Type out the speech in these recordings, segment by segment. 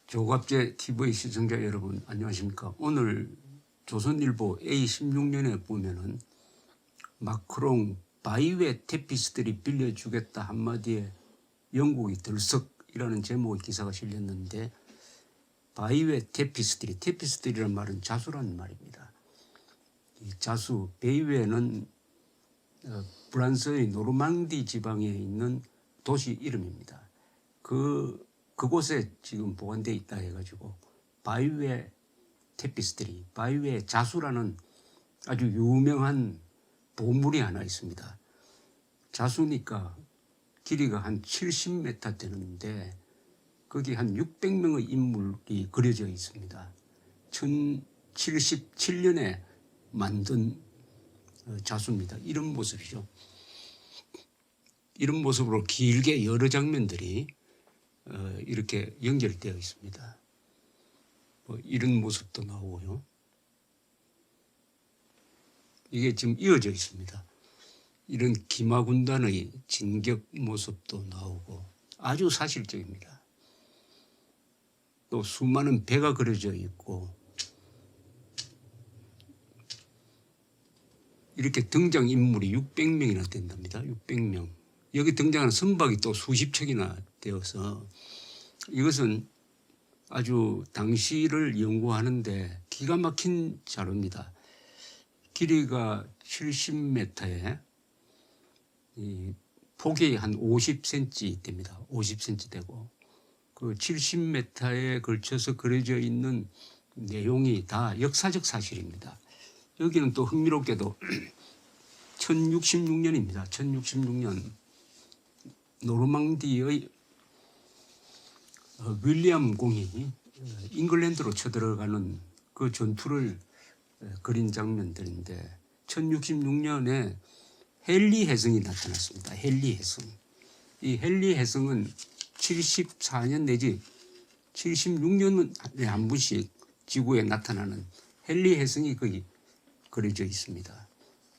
조갑제 TV 시청자 여러분 안녕하십니까. 오늘 조선일보 A16년에 보면은 마크롱 바이웨 테피스트리 빌려주겠다 한마디에 영국이 들썩이라는 제목의 기사가 실렸는데, 바이웨 테피스트리라는 말은 자수라는 말입니다. 이 자수, 베이웨는 프랑스의 노르망디 지방에 있는 도시 이름입니다. 그곳에 지금 보관되어 있다 해가지고 바이웨 테피스트리, 바이웨 자수라는 아주 유명한 보물이 하나 있습니다. 자수니까 길이가 한 70m 되는데 거기 한 600명의 인물이 그려져 있습니다. 1077년에 만든 자수입니다. 이런 모습이죠. 이런 모습으로 길게 여러 장면들이 이렇게 연결되어 있습니다. 이런 모습도 나오고요. 이게 지금 이어져 있습니다. 이런 기마군단의 진격 모습도 나오고 아주 사실적입니다. 또 수많은 배가 그려져 있고 이렇게 등장인물이 600명이나 된답니다. 600명. 여기 등장하는 선박이 또 수십 척이나 되어서 이것은 아주 당시를 연구하는데 기가 막힌 자료입니다. 길이가 70m에 폭이 한 50cm 됩니다. 50cm 되고 그 70m에 걸쳐서 그려져 있는 내용이 다 역사적 사실입니다. 여기는 또 흥미롭게도 1066년입니다. 1066년 노르망디의 윌리엄 공이 잉글랜드로 쳐들어가는 그 전투를 그린 장면들인데, 1066년에 헨리 해성이 나타났습니다. 헨리 해성. 이 헨리 해성은 74년 내지 76년에 한 번씩 지구에 나타나는 헨리 해성이 거기 그려져 있습니다.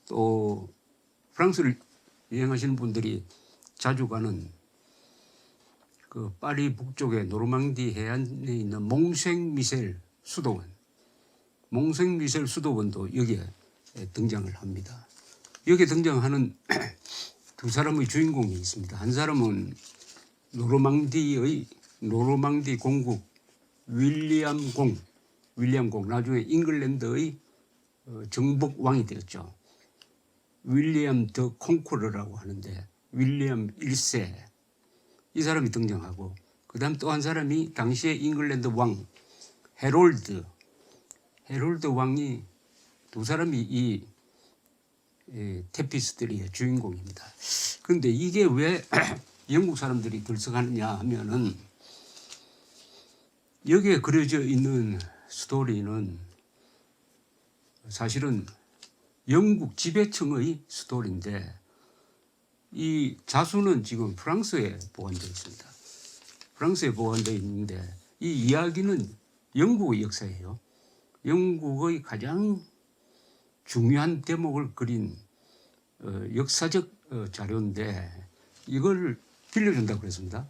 또 프랑스를 여행하시는 분들이 자주 가는 그 파리 북쪽의 노르망디 해안에 있는 몽생미셸 수도원, 몽생미셸 수도원도 여기에 등장을 합니다. 여기에 등장하는 두 사람의 주인공이 있습니다. 한 사람은 노르망디 공국 윌리엄 공, 나중에 잉글랜드의 정복 왕이 되었죠. 윌리엄 더 콩쿠르라고 하는데 윌리엄 1세, 이 사람이 등장하고, 그 다음 또 한 사람이 당시의 잉글랜드 왕 헤롤드 왕이, 두 사람이 이 테피스트리의 주인공입니다. 그런데 이게 왜 영국 사람들이 들썩하느냐 하면은, 여기에 그려져 있는 스토리는 사실은 영국 지배층의 스토리인데, 이 자수는 지금 프랑스에 보관되어 있습니다. 프랑스에 보관되어 있는데 이 이야기는 영국의 역사예요. 영국의 가장 중요한 대목을 그린 역사적 자료인데 이걸 빌려준다고 그랬습니다.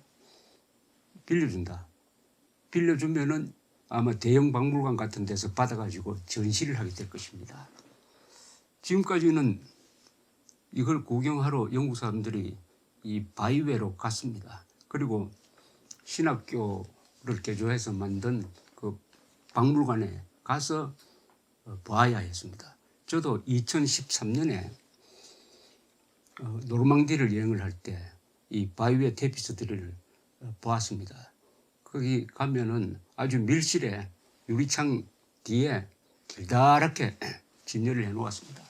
빌려주면은 아마 대형 박물관 같은 데서 받아가지고 전시를 하게 될 것입니다. 지금까지는 이걸 구경하러 영국 사람들이 이 바이웨로 갔습니다. 그리고 신학교를 개조해서 만든 그 박물관에 가서 봐야 했습니다. 저도 2013년에 노르망디를 여행을 할 때 이 바이웨 테피스트리를 보았습니다. 거기 가면은 아주 밀실에 유리창 뒤에 길다랗게 진열을 해 놓았습니다.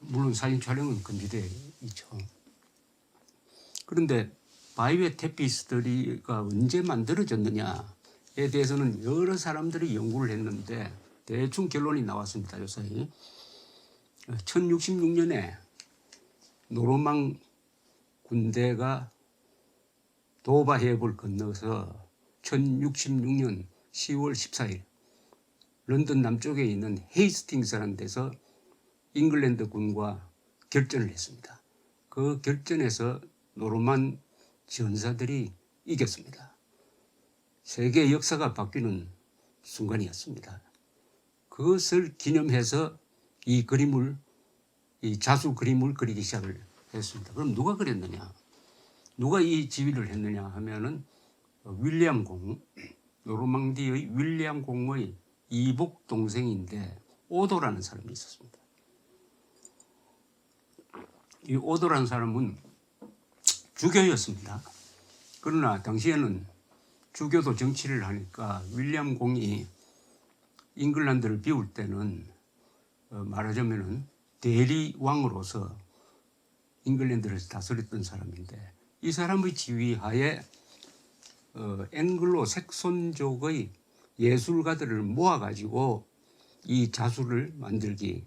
물론 사진 촬영은 금지되어 있죠. 그런데 바이웨 테피스트리가 언제 만들어졌느냐에 대해서는 여러 사람들이 연구를 했는데 대충 결론이 나왔습니다. 요사이 1066년에 노르망 군대가 도바 해협을 건너서 1066년 10월 14일 런던 남쪽에 있는 헤이스팅스라는 데서 잉글랜드 군과 결전을 했습니다. 그 결전에서 노르만 전사들이 이겼습니다. 세계 역사가 바뀌는 순간이었습니다. 그것을 기념해서 이 자수 그림을 그리기 시작을 했습니다. 그럼 누가 그렸느냐? 누가 이 지휘를 했느냐 하면은 윌리엄 공, 노르망디의 윌리엄 공의 이복 동생인데 오도라는 사람이 있었습니다. 이 오도라는 사람은 주교였습니다. 그러나 당시에는 주교도 정치를 하니까 윌리엄 공이 잉글랜드를 비울 때는 말하자면은 대리왕으로서 잉글랜드를 다스렸던 사람인데 이 사람의 지휘하에 앵글로 색손족의 예술가들을 모아가지고 이 자수를 만들기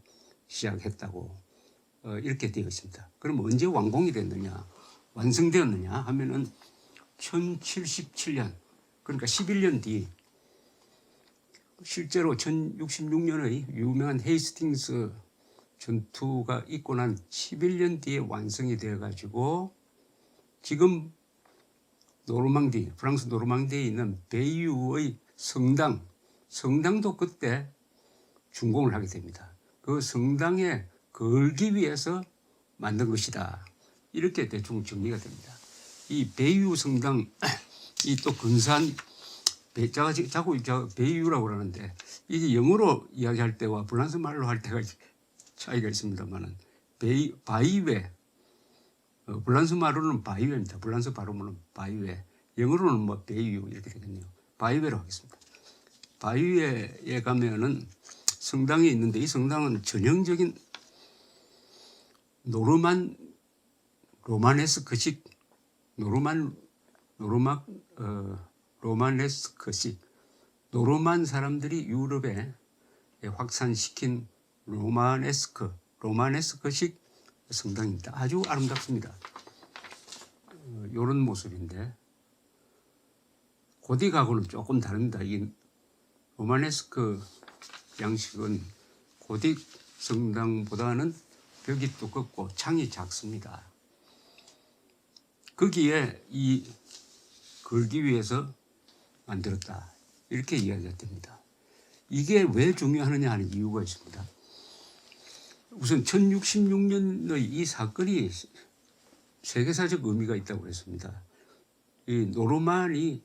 시작했다고 이렇게 되어 있습니다. 그럼 언제 완공이 됐느냐, 완성되었느냐 하면은 1077년, 그러니까 11년 뒤, 실제로 1066년의 유명한 헤이스팅스 전투가 있고 난 11년 뒤에 완성이 되어가지고 지금 프랑스 노르망디에 있는 베이유의 성당도 그때 준공을 하게 됩니다. 그 성당에 걸기 위해서 만든 것이다. 이렇게 대충 정리가 됩니다. 이 베이유 성당, 이 또 근사한 자꾸 베이유라고 그러는데 이게 영어로 이야기할 때와 프랑스 말로 할 때가 차이가 있습니다만은 바이웨, 프랑스 말로는 바이웨입니다. 프랑스 발음으로는 바이웨, 영어로는 뭐 베이유 이렇게 되겠네요. 바이웨로 하겠습니다. 바이웨에 가면은 성당이 있는데 이 성당은 전형적인 로마네스크식 노르만 사람들이 유럽에 확산시킨 로마네스크식 성당입니다. 아주 아름답습니다. 이런 모습인데 고딕하고는 조금 다릅니다. 이 로마네스크 양식은 고딕 성당보다는 벽이 두껍고 창이 작습니다. 거기에 이 걸기 위해서 만들었다. 이렇게 이야기가 됩니다. 이게 왜 중요하느냐 하는 이유가 있습니다. 우선 1066년의 이 사건이 세계사적 의미가 있다고 했습니다. 이 노르만이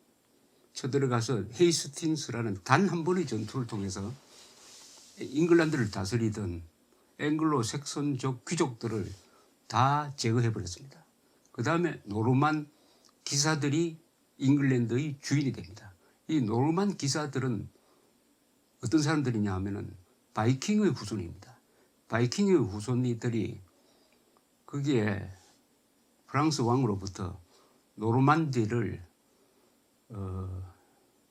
쳐들어가서 헤이스팅스라는 단 한 번의 전투를 통해서 잉글랜드를 다스리던 앵글로 색손족 귀족들을 다 제거해버렸습니다. 그 다음에 노르만 기사들이 잉글랜드의 주인이 됩니다. 이 노르만 기사들은 어떤 사람들이냐 하면은 바이킹의 후손입니다. 바이킹의 후손이들이 거기에 프랑스 왕으로부터 노르만디를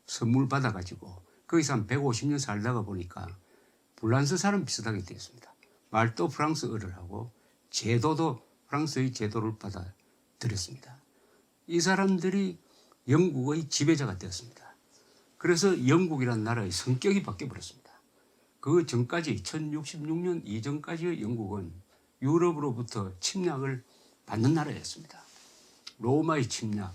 선물 받아가지고 거기서 한 150년 살다가 보니까 불란서 사람 비슷하게 되었습니다. 말도 프랑스어를 하고 제도도 프랑스의 제도를 받아들였습니다. 이 사람들이 영국의 지배자가 되었습니다. 그래서 영국이라는 나라의 성격이 바뀌어버렸습니다. 그 전까지 1066년 이전까지의 영국은 유럽으로부터 침략을 받는 나라였습니다. 로마의 침략,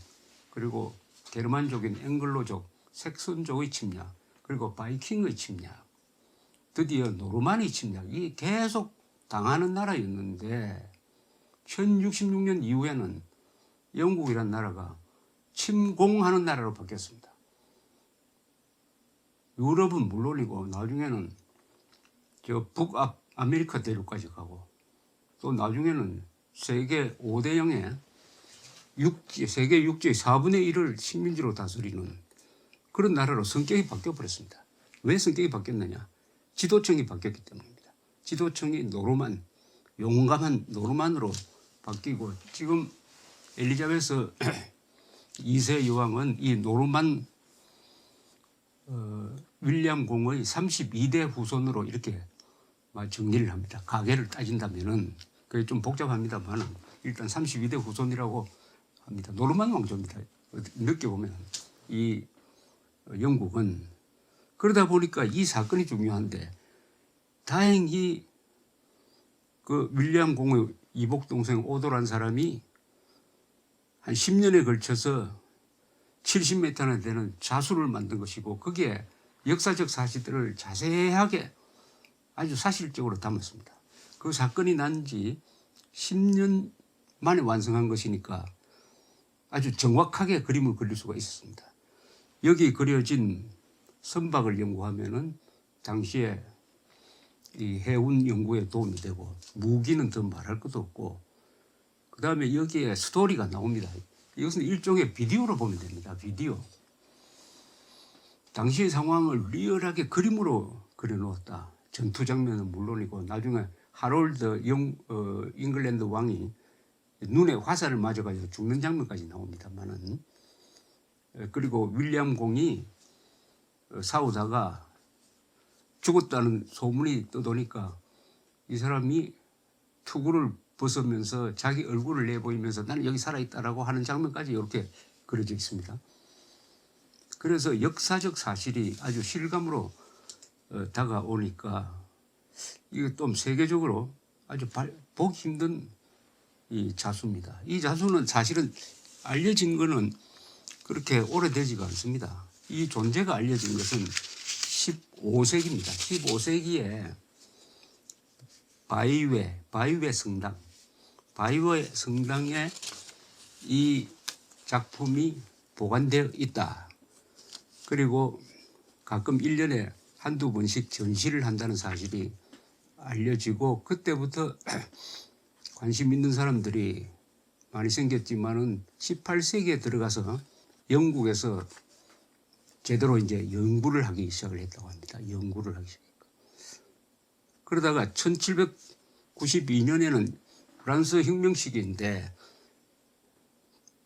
그리고 게르만족인 앵글로족, 색손족의 침략, 그리고 바이킹의 침략, 드디어 노르만의 침략이 계속 당하는 나라였는데 1066년 이후에는 영국이라는 나라가 침공하는 나라로 바뀌었습니다. 유럽은 물론이고 나중에는 저 북아메리카 대륙까지 가고 또 나중에는 세계 5대영의 세계 육지의 4분의 1을 식민지로 다스리는 그런 나라로 성격이 바뀌어버렸습니다. 왜 성격이 바뀌었느냐? 지도청이 바뀌었기 때문입니다. 지도청이 용감한 노르만으로 바뀌고 지금 엘리자베스 2세 여왕은 이 노르만 윌리엄 공의 32대 후손으로 이렇게 정리를 합니다. 가계를 따진다면은 그게 좀 복잡합니다만 일단 32대 후손이라고 합니다. 노르만 왕조입니다. 늦게 보면 이 영국은 그러다 보니까 이 사건이 중요한데 다행히 그 윌리엄 공의 이복 동생 오도란 사람이 한 10년에 걸쳐서 70m나 되는 자수를 만든 것이고 거기에 역사적 사실들을 자세하게 아주 사실적으로 담았습니다. 그 사건이 난 지 10년 만에 완성한 것이니까 아주 정확하게 그림을 그릴 수가 있었습니다. 여기 그려진 선박을 연구하면은 당시에 이 해운 연구에 도움이 되고 무기는 더 말할 것도 없고 그다음에 여기에 스토리가 나옵니다. 이것은 일종의 비디오로 보면 됩니다. 비디오. 당시의 상황을 리얼하게 그림으로 그려놓았다. 전투 장면은 물론이고 나중에 하롤드 잉글랜드 왕이 눈에 화살을 맞아가지고 죽는 장면까지 나옵니다만은 그리고 윌리엄 공이 싸우다가 죽었다는 소문이 떠도니까 이 사람이 투구를 벗으면서 자기 얼굴을 내보이면서 나는 여기 살아있다라고 하는 장면까지 이렇게 그려져 있습니다. 그래서 역사적 사실이 아주 실감으로 다가오니까 이게 좀 세계적으로 아주 보기 힘든 이 자수입니다. 이 자수는 사실은 알려진 거는 그렇게 오래되지가 않습니다. 이 존재가 알려진 것은 15세기입니다. 15세기에 바이웨 성당, 바이웨 성당에 이 작품이 보관되어 있다. 그리고 가끔 1년에 한두 번씩 전시를 한다는 사실이 알려지고 그때부터 관심 있는 사람들이 많이 생겼지만은 18세기에 들어가서 영국에서 제대로 이제 연구를 하기 시작을 했다고 합니다. 연구를 하기 시작했고. 그러다가 1792년에는 프랑스 혁명 시기인데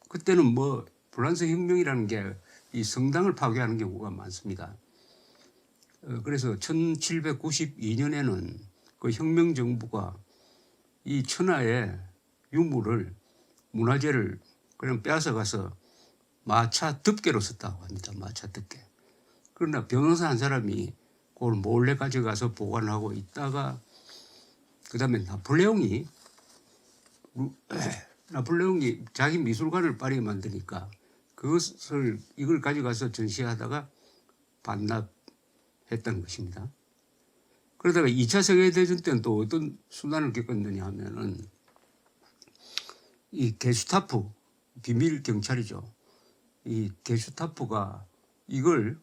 그때는 뭐 프랑스 혁명이라는 게 이 성당을 파괴하는 경우가 많습니다. 그래서 1792년에는 그 혁명 정부가 이 천하의 유물을 문화재를 그냥 빼앗아 가서 마차 덮개로 썼다고 합니다. 마차 덮개. 그러나 변호사 한 사람이 그걸 몰래 가져가서 보관하고 있다가 그다음에 나폴레옹이 자기 미술관을 파리에 만드니까 이걸 가져가서 전시하다가 반납했다는 것입니다. 그러다가 2차 세계대전 때는 또 어떤 순환을 겪었느냐 하면은 이 게슈타프, 비밀 경찰이죠. 이 게슈타프가 이걸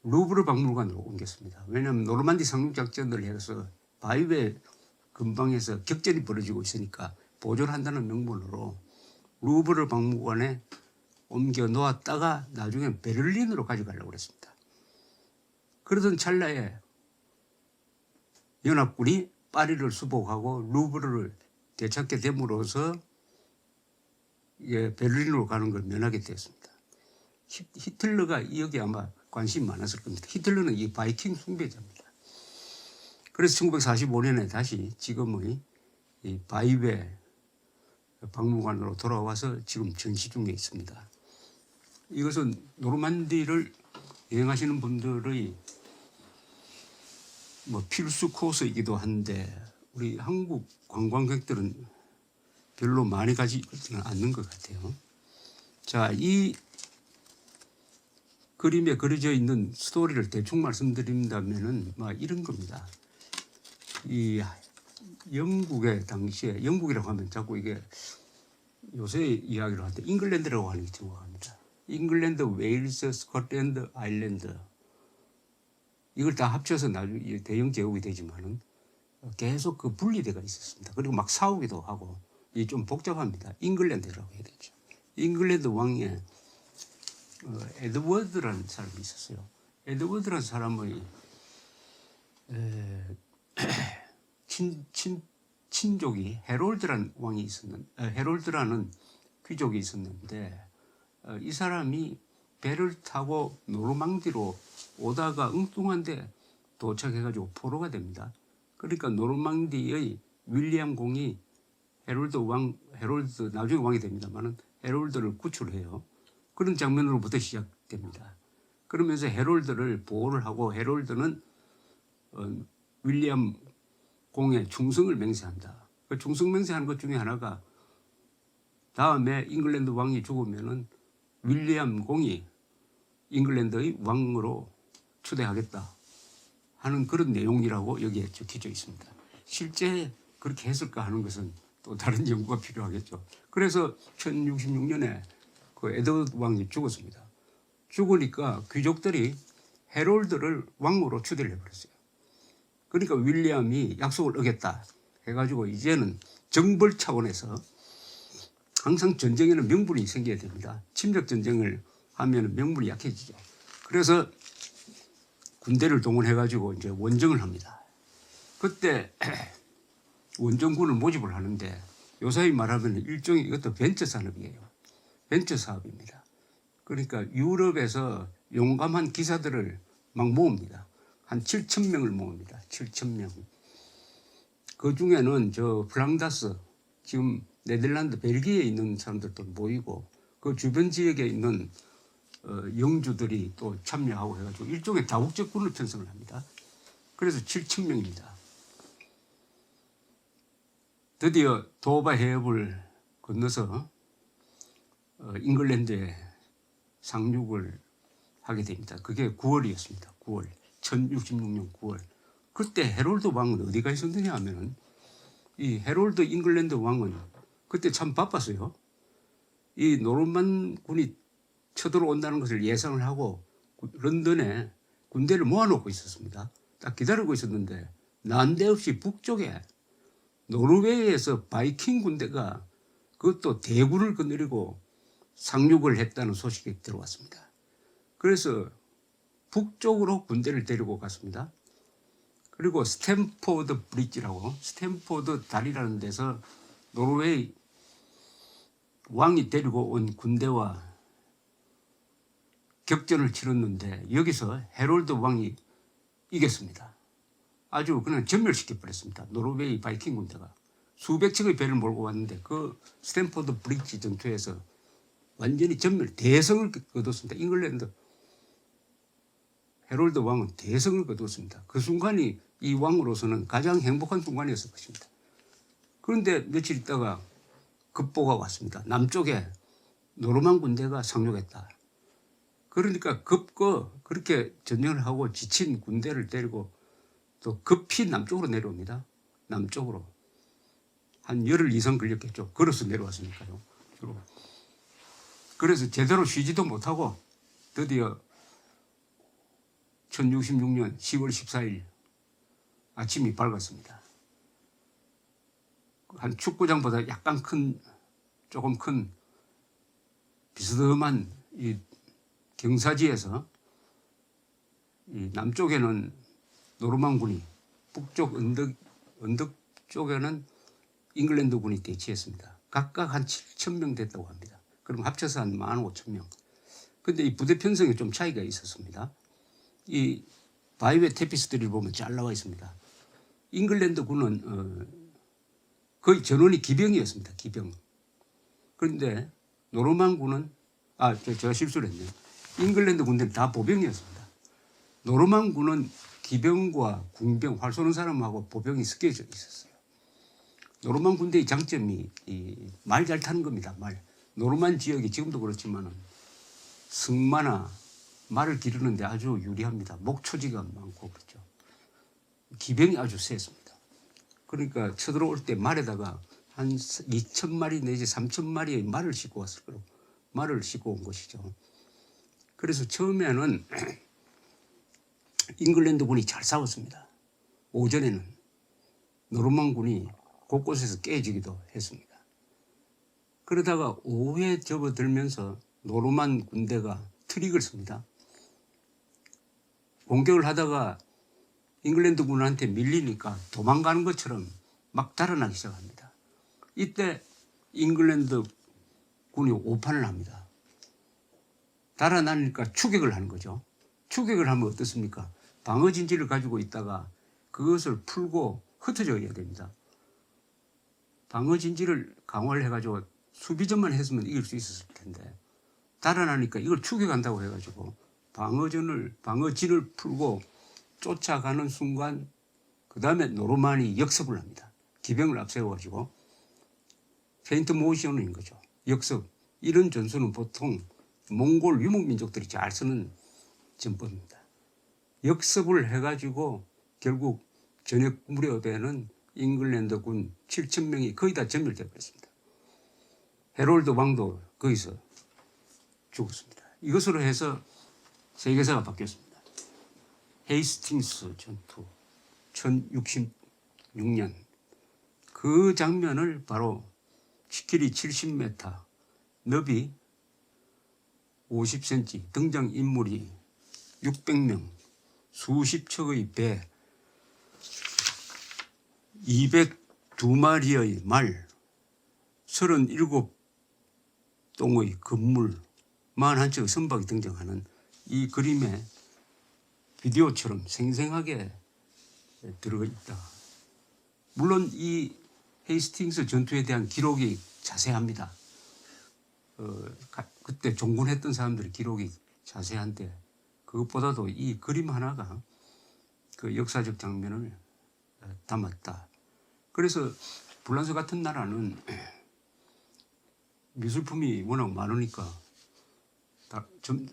루브르 박물관으로 옮겼습니다. 왜냐하면 노르만디 상륙작전을 해서 바이웨 근방에서 격전이 벌어지고 있으니까 보존을 한다는 명분으로 루브르 박물관에 옮겨 놓았다가 나중에 베를린으로 가져가려고 그랬습니다. 그러던 찰나에 연합군이 파리를 수복하고 루브르를 되찾게 됨으로써 베를린으로 가는 걸 면하게 되었습니다. 히틀러가 여기 아마 관심이 많았을 겁니다. 히틀러는 이 바이킹 숭배자입니다. 그래서 1945년에 다시 지금의 이 바이웨 박물관으로 돌아와서 지금 전시 중에 있습니다. 이것은 노르만디를 여행하시는 분들의 뭐 필수 코스이기도 한데 우리 한국 관광객들은 별로 많이 가지는 않는 것 같아요. 자, 이 그림에 그려져 있는 스토리를 대충 말씀드린다면은 이런 겁니다. 이 영국의 당시에 영국이라고 하면 자꾸 이게 요새 이야기를 할 때 잉글랜드라고 하는 게 정확합니다. 잉글랜드, 웨일스, 스코틀랜드, 아일랜드 이걸 다 합쳐서 나중에 대영 제국이 되지만은 계속 그 분리대가 있었습니다. 그리고 막 싸우기도 하고 이 좀 복잡합니다. 잉글랜드라고 해야 되죠. 잉글랜드 왕에 에드워드라는 사람이 있었어요. 에드워드라는 사람의 친족이 헤롤드라는 왕이 헤롤드라는 귀족이 있었는데 이 사람이 배를 타고 노르망디로 오다가 엉뚱한데 도착해가지고 포로가 됩니다. 그러니까 노르망디의 윌리엄 공이 헤롤드 나중에 왕이 됩니다만은 헤롤드를 구출해요. 그런 장면으로부터 시작됩니다. 그러면서 헤롤드를 보호를 하고 헤롤드는 윌리엄 공의 충성을 맹세한다. 그 충성 맹세하는 것 중에 하나가 다음에 잉글랜드 왕이 죽으면은 윌리엄 공이 잉글랜드의 왕으로 추대하겠다 하는 그런 내용이라고 여기에 적혀져 있습니다. 실제 그렇게 했을까 하는 것은 또 다른 연구가 필요하겠죠. 그래서 1066년에 그 에드워드 왕이 죽었습니다. 죽으니까 귀족들이 해롤드를 왕으로 추대를 해버렸어요. 그러니까 윌리엄이 약속을 어겼다 해가지고 이제는 정벌 차원에서 항상 전쟁에는 명분이 생겨야 됩니다. 침략 전쟁을 하면 명분이 약해지죠. 그래서 군대를 동원해가지고 이제 원정을 합니다. 그때 원정군을 모집을 하는데 요사이 말하면 일종의 이것도 벤처 산업이에요. 벤처 사업입니다. 그러니까 유럽에서 용감한 기사들을 막 모읍니다. 한 7,000명을 모읍니다. 7,000명. 그 중에는 저 플랑다스, 지금 네덜란드, 벨기에에 있는 사람들도 모이고 그 주변 지역에 있는 영주들이 또 참여하고 해가지고 일종의 다국적 군을 편성을 합니다. 그래서 7,000명입니다. 드디어 도바 해협을 건너서 잉글랜드에 상륙을 하게 됩니다. 그게 9월이었습니다. 9월. 1066년 9월. 그때 해롤드 왕은 어디가 있었느냐 하면은 이 해롤드 잉글랜드 왕은 그때 참 바빴어요. 이 노르만 군이 쳐들어온다는 것을 예상을 하고 런던에 군대를 모아놓고 있었습니다. 딱 기다리고 있었는데 난데없이 북쪽에 노르웨이에서 바이킹 군대가 그것도 대군을 거느리고 상륙을 했다는 소식이 들어왔습니다. 그래서 북쪽으로 군대를 데리고 갔습니다. 그리고 스탠포드 브릿지라고 스탠포드 다리라는 데서 노르웨이 왕이 데리고 온 군대와 격전을 치렀는데 여기서 해롤드 왕이 이겼습니다. 아주 그냥 전멸시켜 버렸습니다. 노르웨이 바이킹 군대가 수백 척의 배를 몰고 왔는데 그 스탠포드 브릿지 전투에서 완전히 대성을 거뒀습니다. 잉글랜드 해롤드 왕은 대성을 거두었습니다. 그 순간이 이 왕으로서는 가장 행복한 순간이었을 것입니다. 그런데 며칠 있다가 급보가 왔습니다. 남쪽에 노르만 군대가 상륙했다. 그러니까 그렇게 전쟁을 하고 지친 군대를 데리고 또 급히 남쪽으로 내려옵니다. 남쪽으로. 한 열흘 이상 걸렸겠죠. 걸어서 내려왔으니까요. 주로. 그래서 제대로 쉬지도 못하고 드디어 1066년 10월 14일 아침이 밝았습니다. 한 축구장보다 약간 조금 큰 비스듬한 이 경사지에서 이 남쪽에는 노르만군이, 북쪽 언덕 쪽에는 잉글랜드 군이 대치했습니다. 각각 한 7,000명 됐다고 합니다. 그럼 합쳐서 한 15,000명. 근데 이 부대 편성에 좀 차이가 있었습니다. 이 바이웨 테피스트리를 보면 잘 나와 있습니다. 잉글랜드 군은 거의 전원이 기병이었습니다. 기병. 그런데 노르만 군은 제가 실수를 했네요. 잉글랜드 군대는 다 보병이었습니다. 노르만 군은 기병과 궁병, 활 쏘는 사람하고 보병이 섞여져 있었어요. 노르만 군대의 장점이 말 잘 타는 겁니다. 노르만 지역이 지금도 그렇지만 승마나 말을 기르는데 아주 유리합니다. 목초지가 많고 그렇죠. 기병이 아주 세습니다. 그러니까 쳐들어올 때 말에다가 한 2,000마리 내지 3,000마리의 말을 싣고 왔을 거로 말을 싣고 온 것이죠. 그래서 처음에는 잉글랜드 군이 잘 싸웠습니다. 오전에는 노르만 군이 곳곳에서 깨지기도 했습니다. 그러다가 오후에 접어들면서 노르만 군대가 트릭을 씁니다. 공격을 하다가 잉글랜드 군한테 밀리니까 도망가는 것처럼 막 달아나기 시작합니다. 이때 잉글랜드 군이 오판을 합니다. 달아나니까 추격을 하는 거죠. 추격을 하면 어떻습니까? 방어 진지를 가지고 있다가 그것을 풀고 흩어져야 됩니다. 방어 진지를 강화를 해가지고 수비전만 했으면 이길 수 있었을 텐데 달아나니까 이걸 추격한다고 해가지고 방어진을 풀고 쫓아가는 순간 그 다음에 노르만이 역습을 합니다. 기병을 앞세워가지고 페인트 모션인 거죠. 역습. 이런 전술은 보통 몽골 유목민족들이 잘 쓰는 전법입니다. 역습을 해가지고 결국 저녁 무렵에는 잉글랜드군 7,000명이 거의 다 전멸되어 버렸습니다. 헤롤드 왕도 거기서 죽었습니다. 이것으로 해서 세계사가 바뀌었습니다. 헤이스팅스 전투 1066년 그 장면을 바로 길이 70m, 너비 50cm, 등장인물이 600명, 수십 척의 배, 202마리의 말, 37동의 건물, 41척의 선박이 등장하는 이 그림에 비디오처럼 생생하게 들어가 있다. 물론 이 헤이스팅스 전투에 대한 기록이 자세합니다. 그때 종군했던 사람들의 기록이 자세한데 그것보다도 이 그림 하나가 그 역사적 장면을 담았다. 그래서 불란서 같은 나라는 미술품이 워낙 많으니까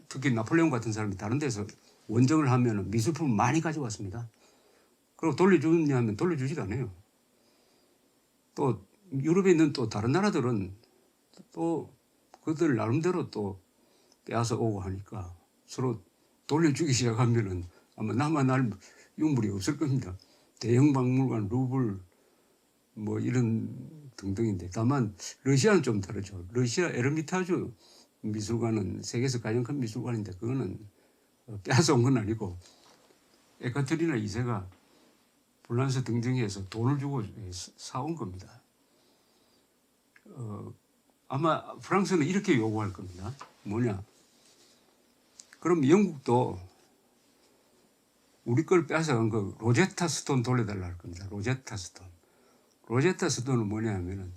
특히 나폴레옹 같은 사람이 다른 데서 원정을 하면 미술품을 많이 가져왔습니다. 그리고 돌려주냐 하면 돌려주지도 않아요. 또 유럽에 있는 또 다른 나라들은 또 그들 나름대로 또 빼앗아 오고 하니까 서로 돌려주기 시작하면은 아마 나만 알 유물이 없을 겁니다. 대형 박물관, 루블 뭐 이런 등등인데 다만 러시아는 좀 다르죠. 러시아 에르미타주 미술관은 세계에서 가장 큰 미술관인데 그거는 빼앗아 온 건 아니고 에카테리나 2세가 불란서 등등해서 돈을 주고 사온 겁니다. 아마 프랑스는 이렇게 요구할 겁니다. 뭐냐? 그럼 영국도 우리 걸 뺏어간 그 로제타 스톤 돌려달라 할 겁니다. 로제타 스톤. 로제타 스톤은 뭐냐 하면은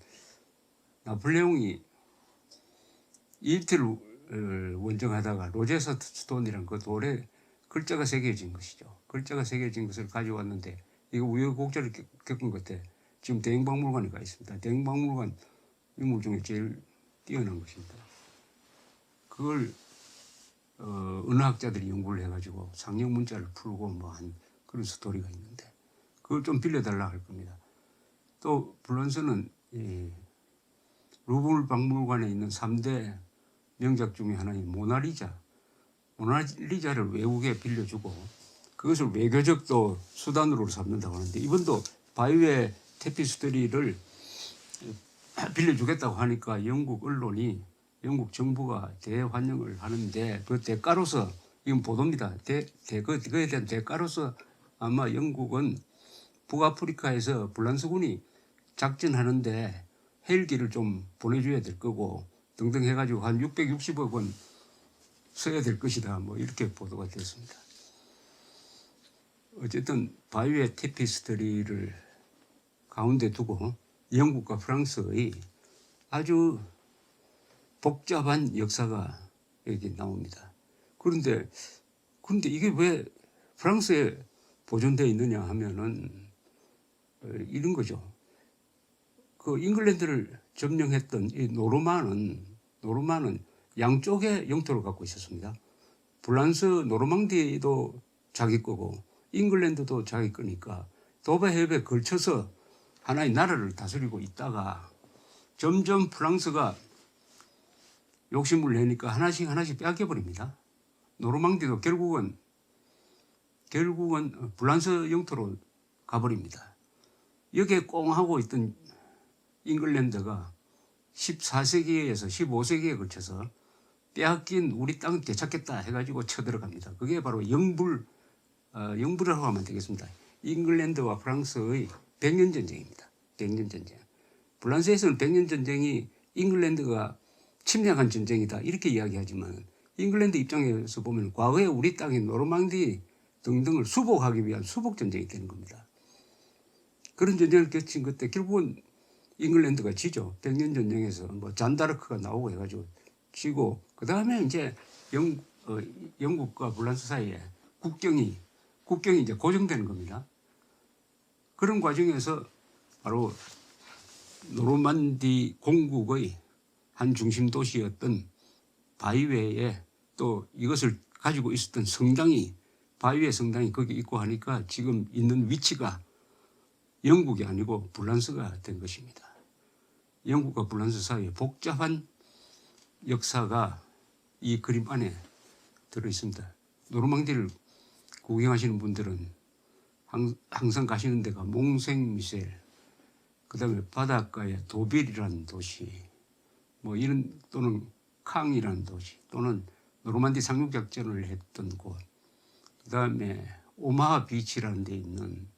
나폴레옹이 이집트를 원정하다가 로제타 스톤이란 그 돌에 글자가 새겨진 것이죠. 글자가 새겨진 것을 가져왔는데 이거 우여곡절을 겪은 것 같아. 지금 대英박물관에 가 있습니다. 대英박물관 유물 중에 제일 뛰어난 것입니다. 그걸 은하학자들이 연구를 해가지고 상형 문자를 풀고 뭐 한 그런 스토리가 있는데 그걸 좀 빌려달라 할 겁니다. 또 불란서는 루브르 박물관에 있는 3대 명작 중에 하나인 모나리자를 외국에 빌려주고 그것을 외교적 또 수단으로 삼는다고 하는데 이번도 바이오의 테피스토리를 빌려주겠다고 하니까 영국 언론이 영국 정부가 대환영을 하는데 그 대가로서 이건 보도입니다. 그거에 대한 대가로서 아마 영국은 북아프리카에서 불란서군이 작전하는데 헬기를 좀 보내줘야 될 거고 등등 해가지고 한 660억 원 써야 될 것이다. 뭐 이렇게 보도가 됐습니다. 어쨌든 바이오의 테피스토리를 가운데 두고 영국과 프랑스의 아주 복잡한 역사가 여기 나옵니다. 그런데 이게 왜 프랑스에 보존되어 있느냐 하면은 이런 거죠. 그 잉글랜드를 점령했던 이 노르만은 양쪽의 영토를 갖고 있었습니다. 불란서 노르망디도 자기 거고 잉글랜드도 자기 거니까 도바 해협에 걸쳐서 하나의 나라를 다스리고 있다가 점점 프랑스가 욕심을 내니까 하나씩 빼앗겨버립니다. 노르망디도 결국은 불란서 영토로 가버립니다. 여기에 꽁하고 있던 잉글랜드가 14세기에서 15세기에 걸쳐서 빼앗긴 우리 땅을 되찾겠다 해가지고 쳐들어갑니다. 그게 바로 영불이라고 하면 되겠습니다. 잉글랜드와 프랑스의 100년 전쟁입니다. 100년 전쟁. 불란서에서는 100년 전쟁이 잉글랜드가 침략한 전쟁이다 이렇게 이야기하지만 잉글랜드 입장에서 보면 과거에 우리 땅인 노르망디 등등을 수복하기 위한 수복 전쟁이 되는 겁니다. 그런 전쟁을 겹친 그때 결국은 잉글랜드가 지죠. 100년 전쟁에서 뭐 잔다르크가 나오고 해가지고 지고 그 다음에 이제 영국과 불란서 사이에 국경이 이제 고정되는 겁니다. 그런 과정에서 바로 노르만디 공국의 한 중심 도시였던 바위회에 또 이것을 가지고 있었던 성당이 바위회 성당이 거기 있고 하니까 지금 있는 위치가 영국이 아니고 불란서가 된 것입니다. 영국과 불란서 사이에 복잡한 역사가 이 그림 안에 들어 있습니다. 노르망디를 구경하시는 분들은 항상 가시는 데가 몽생미셸, 그다음에 바닷가에 도빌이라는 도시, 뭐 이런 또는 캉이라는 도시, 또는 노르만디 상륙작전을 했던 곳, 그다음에 오마하 비치라는 데 있는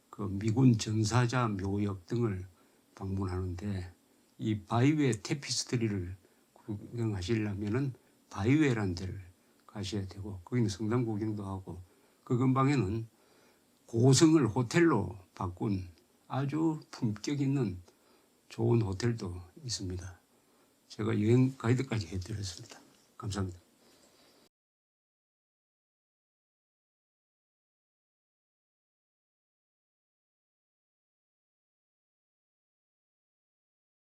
그 미군 전사자 묘역 등을 방문하는데 이 바위회 테피스트리를 구경하시려면은 바위회라는 데를 가셔야 되고 거기는 성당 구경도 하고 그 근방에는 고성을 호텔로 바꾼 아주 품격 있는 좋은 호텔도 있습니다. 제가 여행 가이드까지 해드렸습니다. 감사합니다.